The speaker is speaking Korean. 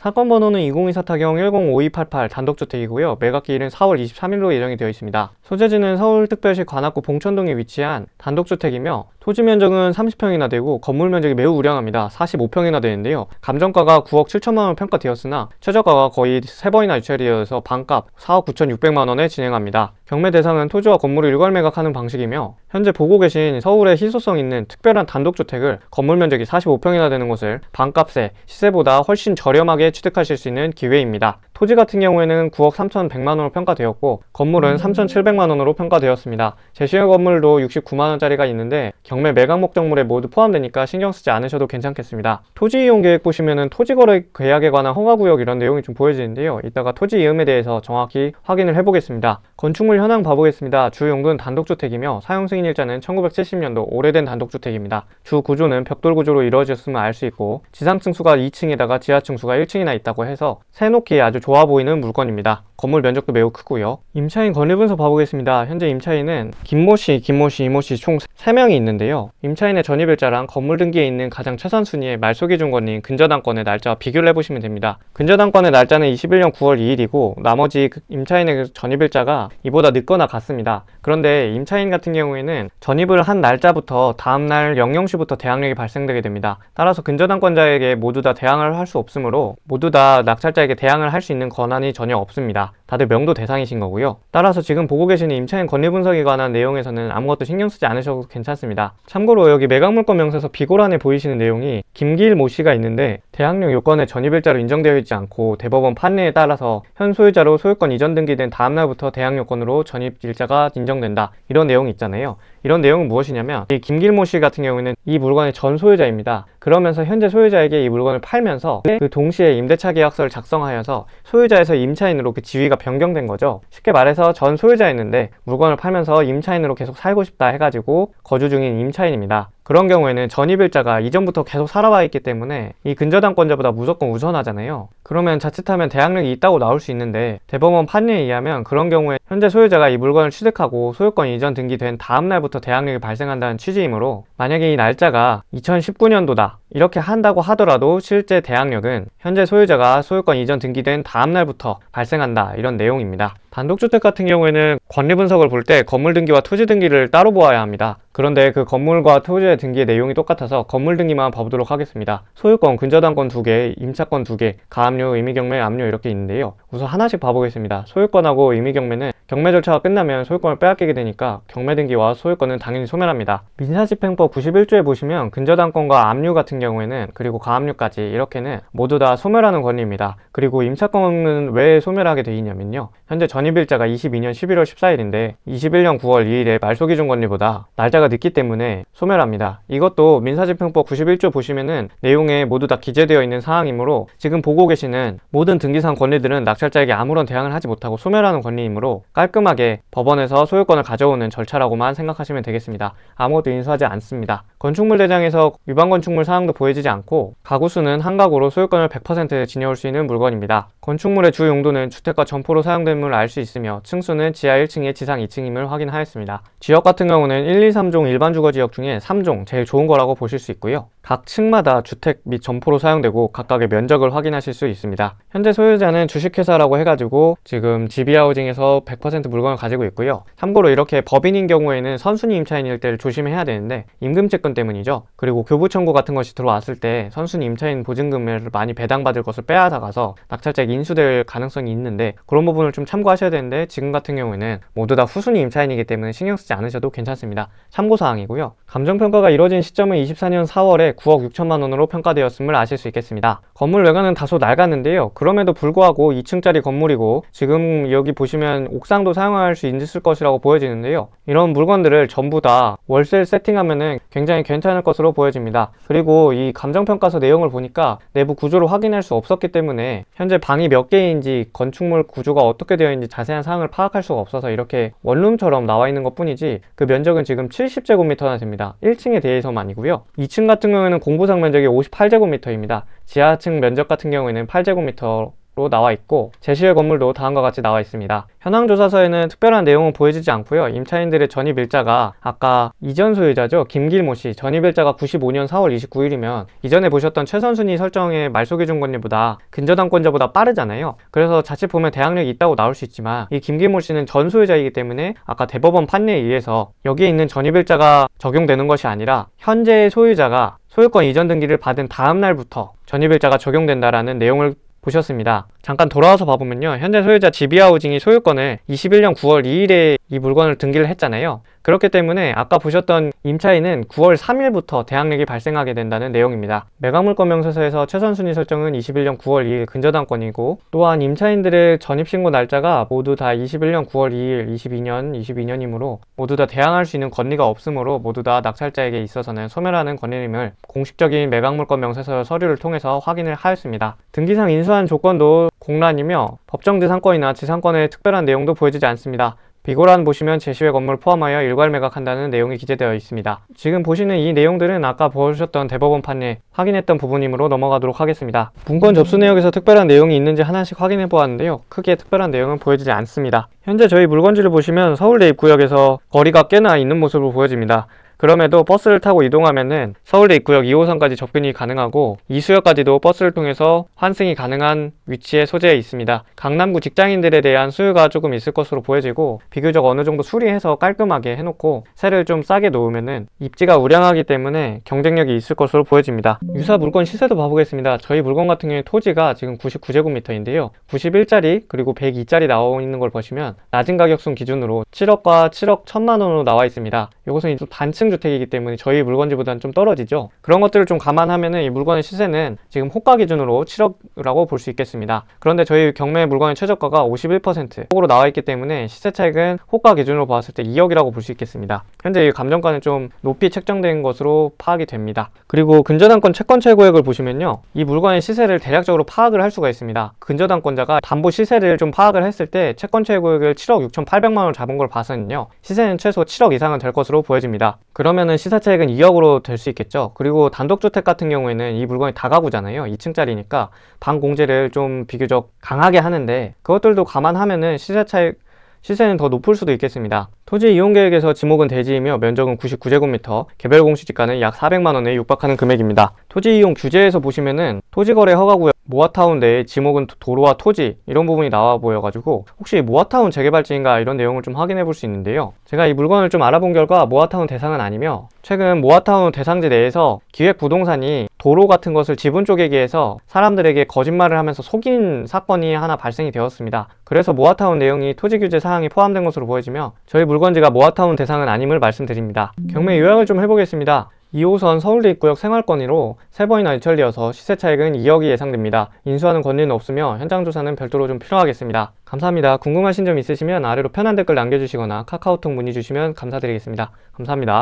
사건 번호는 2024-105288 단독주택이고요. 매각기일은 4월 23일로 예정이 되어 있습니다. 소재지는 서울특별시 관악구 봉천동에 위치한 단독주택이며 토지 면적은 30평이나 되고 건물 면적이 매우 우량합니다. 45평이나 되는데요. 감정가가 9억 7천만원 평가되었으나 최저가가 거의 3번이나 유찰되어서 반값 4억 9,600만원에 진행합니다. 경매 대상은 토지와 건물을 일괄 매각하는 방식이며 현재 보고 계신 서울의 희소성 있는 특별한 단독주택을 건물 면적이 45평이나 되는 곳을 반값에 시세보다 훨씬 저렴하게 취득하실 수 있는 기회입니다. 토지 같은 경우에는 9억 3,100만원으로 평가되었고 건물은 3,700만원으로 평가되었습니다. 제시어 건물도 69만원짜리가 있는데 경매 매각 목적물에 모두 포함되니까 신경 쓰지 않으셔도 괜찮겠습니다. 토지 이용 계획 보시면은 토지 거래 계약에 관한 허가구역 이런 내용이 좀 보여지는데요. 이따가 토지 이음에 대해서 정확히 확인을 해보겠습니다. 건축물 현황 봐보겠습니다. 주 용도는 단독주택이며 사용 승인 일자는 1970년도 오래된 단독주택입니다. 주 구조는 벽돌 구조로 이루어졌음을 알 수 있고 지상층 수가 2층에다가 지하층 수가 1층이나 있다고 해서 새놓기에 아주 좋아 보이는 물건입니다. 건물 면적도 매우 크고요. 임차인 권리분석 봐보겠습니다. 현재 임차인은 김모씨, 이모씨 총 3명이 있는데요. 임차인의 전입일자랑 건물 등기에 있는 가장 최선 순위의 말소기준권인 근저당권의 날짜와 비교를 해보시면 됩니다. 근저당권의 날짜는 21년 9월 2일이고 나머지 임차인의 전입일자가 이보다 늦거나 같습니다. 그런데 임차인 같은 경우에는 전입을 한 날짜부터 다음날 00시부터 대항력이 발생되게 됩니다. 따라서 근저당권자에게 모두 다 대항을 할 수 없으므로 모두 다 낙찰자에게 대항을 할 수 있는 권한이 전혀 없습니다. 다들 명도 대상이신 거고요. 따라서 지금 보고 계시는 임차인 권리분석에 관한 내용에서는 아무것도 신경 쓰지 않으셔도 괜찮습니다. 참고로 여기 매각물건 명세서 비고란에 보이시는 내용이 김기일 모씨가 있는데 대항력 요건에 전입일자로 인정되어 있지 않고 대법원 판례에 따라서 현 소유자로 소유권 이전 등기된 다음날부터 대항요건으로 전입일자가 인정된다. 이런 내용이 있잖아요. 이런 내용은 무엇이냐면 이 김기일 모씨 같은 경우에는 이 물건의 전 소유자입니다. 그러면서 현재 소유자에게 이 물건을 팔면서 그 동시에 임대차 계약서를 작성하여서 소유자에서 임차인으로 그 지위가 변경된 거죠. 쉽게 말해서 전 소유자였는데 물건을 팔면서 임차인으로 계속 살고 싶다 해가지고 거주 중인 임차인입니다. 그런 경우에는 전입일자가 이전부터 계속 살아와 있기 때문에 이 근저당권자보다 무조건 우선하잖아요. 그러면 자칫하면 대항력이 있다고 나올 수 있는데 대법원 판례에 의하면 그런 경우에 현재 소유자가 이 물건을 취득하고 소유권 이전 등기된 다음날부터 대항력이 발생한다는 취지이므로 만약에 이 날짜가 2019년도다 이렇게 한다고 하더라도 실제 대항력은 현재 소유자가 소유권 이전 등기된 다음날부터 발생한다 이런 내용입니다. 단독주택 같은 경우에는 권리분석을 볼 때 건물 등기와 토지 등기를 따로 보아야 합니다. 그런데 그 건물과 토지의 등기의 내용이 똑같아서 건물 등기만 봐보도록 하겠습니다. 소유권, 근저당권 2개, 임차권 2개, 가압류, 임의경매, 압류 이렇게 있는데요. 우선 하나씩 봐보겠습니다. 소유권하고 임의경매는 경매 절차가 끝나면 소유권을 빼앗기게 되니까 경매 등기와 소유권은 당연히 소멸합니다. 민사집행법 91조에 보시면 근저당권과 압류 같은 경우에는 그리고 가압류까지 이렇게는 모두 다 소멸하는 권리입니다. 그리고 임차권은 왜 소멸하게 되어 있냐면요. 현재 전입일자가 22년 11월 14일인데 21년 9월 2일에 말소기준 권리보다 날짜가 늦기 때문에 소멸합니다. 이것도 민사집행법 91조 보시면은 내용에 모두 다 기재되어 있는 사항이므로 지금 보고 계시는 모든 등기상 권리들은 낙찰자에게 아무런 대항을 하지 못하고 소멸하는 권리이므로 깔끔하게 법원에서 소유권을 가져오는 절차라고만 생각하시면 되겠습니다. 아무것도 인수하지 않습니다. 건축물 대장에서 위반 건축물 사항도 보여지지 않고 가구수는 한 가구로 소유권을 100% 지녀올 수 있는 물건입니다. 건축물의 주 용도는 주택과 점포로 사용됨을 알 수 있으며 층수는 지하 1층에 지상 2층임을 확인하였습니다. 지역 같은 경우는 1, 2, 3종 일반 주거 지역 중에 3종 제일 좋은 거라고 보실 수 있고요. 각 층마다 주택 및 점포로 사용되고 각각의 면적을 확인하실 수 있습니다. 현재 소유자는 주식회사라고 해가지고 지금 GB하우징에서 100% 물건을 가지고 있고요. 참고로 이렇게 법인인 경우에는 선순위 임차인일 때를 조심해야 되는데 임금채권 때문이죠. 그리고 교부 청구 같은 것이 들어왔을 때 선순위 임차인 보증금을 많이 배당받을 것을 빼앗아가서 낙찰자에게 인수될 가능성이 있는데 그런 부분을 좀 참고하셔야 되는데 지금 같은 경우에는 모두 다 후순위 임차인이기 때문에 신경 쓰지 않으셔도 괜찮습니다. 참고사항이고요. 감정평가가 이뤄진 시점은 24년 4월에 9억 6천만 원으로 평가되었음을 아실 수 있겠습니다. 건물 외관은 다소 낡았는데요. 그럼에도 불구하고 2층짜리 건물이고 지금 여기 보시면 옥상도 사용할 수 있을 것이라고 보여지는데요. 이런 물건들을 전부 다 월세를 세팅하면은 굉장히 괜찮을 것으로 보여집니다. 그리고 이 감정평가서 내용을 보니까 내부 구조를 확인할 수 없었기 때문에 현재 방이 몇 개인지 건축물 구조가 어떻게 되어 있는지 자세한 사항을 파악할 수가 없어서 이렇게 원룸처럼 나와 있는 것 뿐이지 그 면적은 지금 70제곱미터나 됩니다. 1층에 대해서만이고요. 2층 같은 경우에는 공부상 면적이 58제곱미터입니다. 지하층 면적 같은 경우에는 8제곱미터로 나와 있고 제시의 건물도 다음과 같이 나와 있습니다. 현황 조사서에는 특별한 내용은 보여지지 않고요. 임차인들의 전입일자가 아까 이전 소유자죠. 김길모 씨 전입일자가 95년 4월 29일이면 이전에 보셨던 최선순위 설정의 말소기준권리보다 근저당권자보다 빠르잖아요. 그래서 자칫 보면 대항력이 있다고 나올 수 있지만 이 김길모 씨는 전 소유자이기 때문에 아까 대법원 판례에 의해서 여기에 있는 전입일자가 적용되는 것이 아니라 현재의 소유자가 소유권 이전 등기를 받은 다음 날부터 전입일자가 적용된다라는 내용을 보셨습니다. 잠깐 돌아와서 봐보면요. 현재 소유자 지비하우징이 소유권을 21년 9월 2일에 이 물건을 등기를 했잖아요. 그렇기 때문에 아까 보셨던 임차인은 9월 3일부터 대항력이 발생하게 된다는 내용입니다. 매각물권 명세서에서 최선순위 설정은 21년 9월 2일 근저당권이고 또한 임차인들의 전입신고 날짜가 모두 다 21년 9월 2일 22년이므로 모두 다 대항할 수 있는 권리가 없으므로 모두 다 낙찰자에게 있어서는 소멸하는 권리임을 공식적인 매각물권 명세서 서류를 통해서 확인을 하였습니다. 등기상 인수한 조건도 공란이며 법정 지상권이나 지상권의 특별한 내용도 보여지지 않습니다. 비고란 보시면 제시의 건물을 포함하여 일괄 매각한다는 내용이 기재되어 있습니다. 지금 보시는 이 내용들은 아까 보셨던 대법원 판례 확인했던 부분이므로 넘어가도록 하겠습니다. 문건 접수 내역에서 특별한 내용이 있는지 하나씩 확인해 보았는데요. 크게 특별한 내용은 보여지지 않습니다. 현재 저희 물건지를 보시면 서울대 입구역에서 거리가 꽤나 있는 모습으로 보여집니다. 그럼에도 버스를 타고 이동하면은 서울대 입구역 2호선까지 접근이 가능하고 이수역까지도 버스를 통해서 환승이 가능한 위치에 소재해 있습니다. 강남구 직장인들에 대한 수요가 조금 있을 것으로 보여지고 비교적 어느 정도 수리해서 깔끔하게 해놓고 세를 좀 싸게 놓으면은 입지가 우량하기 때문에 경쟁력이 있을 것으로 보여집니다. 유사 물건 시세도 봐보겠습니다. 저희 물건 같은 경우에 토지가 지금 99제곱미터인데요. 91짜리 그리고 102짜리 나와 있는 걸 보시면 낮은 가격순 기준으로 7억과 7억 1천만 원으로 나와 있습니다. 이것은 좀 단층 주택이기 때문에 저희 물건지보다는 좀 떨어지죠. 그런 것들을 좀 감안하면은 이 물건의 시세는 지금 호가 기준으로 7억이라고 볼 수 있겠습니다. 그런데 저희 경매 물건의 최저가가 51%로 나와 있기 때문에 시세 차익은 호가 기준으로 봤을 때 2억이라고 볼 수 있겠습니다. 현재 이 감정가는 좀 높이 책정된 것으로 파악이 됩니다. 그리고 근저당권 채권 최고액을 보시면요. 이 물건의 시세를 대략적으로 파악을 할 수가 있습니다. 근저당권자가 담보 시세를 좀 파악을 했을 때 채권 최고액을 7억 6,800만 원을 잡은 걸 봐서는요. 시세는 최소 7억 이상은 될 것으로 보여집니다. 그러면은 시세차익은 2억으로 될 수 있겠죠. 그리고 단독주택 같은 경우에는 이 물건이 다가구잖아요. 2층짜리니까 방 공제를 좀 비교적 강하게 하는데 그것들도 감안하면은 시세는 더 높을 수도 있겠습니다. 토지 이용 계획에서 지목은 대지이며 면적은 99제곱미터, 개별 공시지가는 약 400만원에 육박하는 금액입니다. 토지 이용 규제에서 보시면은 토지거래 허가구역 모아타운 내에 지목은 도로와 토지 이런 부분이 나와 보여가지고 혹시 모아타운 재개발지인가 이런 내용을 좀 확인해 볼 수 있는데요. 제가 이 물건을 좀 알아본 결과 모아타운 대상은 아니며 최근 모아타운 대상지 내에서 기획부동산이 도로 같은 것을 지분 쪼개기 위해서 사람들에게 거짓말을 하면서 속인 사건이 하나 발생이 되었습니다. 그래서 모아타운 내용이 토지규제 사항이 포함된 것으로 보여지며 저희 물건지가 모아타운 대상은 아님을 말씀드립니다. 경매 요약을 좀 해보겠습니다. 2호선 서울대 입구역 생활권으로 3번이나 유찰되어서 시세차익은 2억이 예상됩니다. 인수하는 권리는 없으며 현장조사는 별도로 좀 필요하겠습니다. 감사합니다. 궁금하신 점 있으시면 아래로 편한 댓글 남겨주시거나 카카오톡 문의 주시면 감사드리겠습니다. 감사합니다.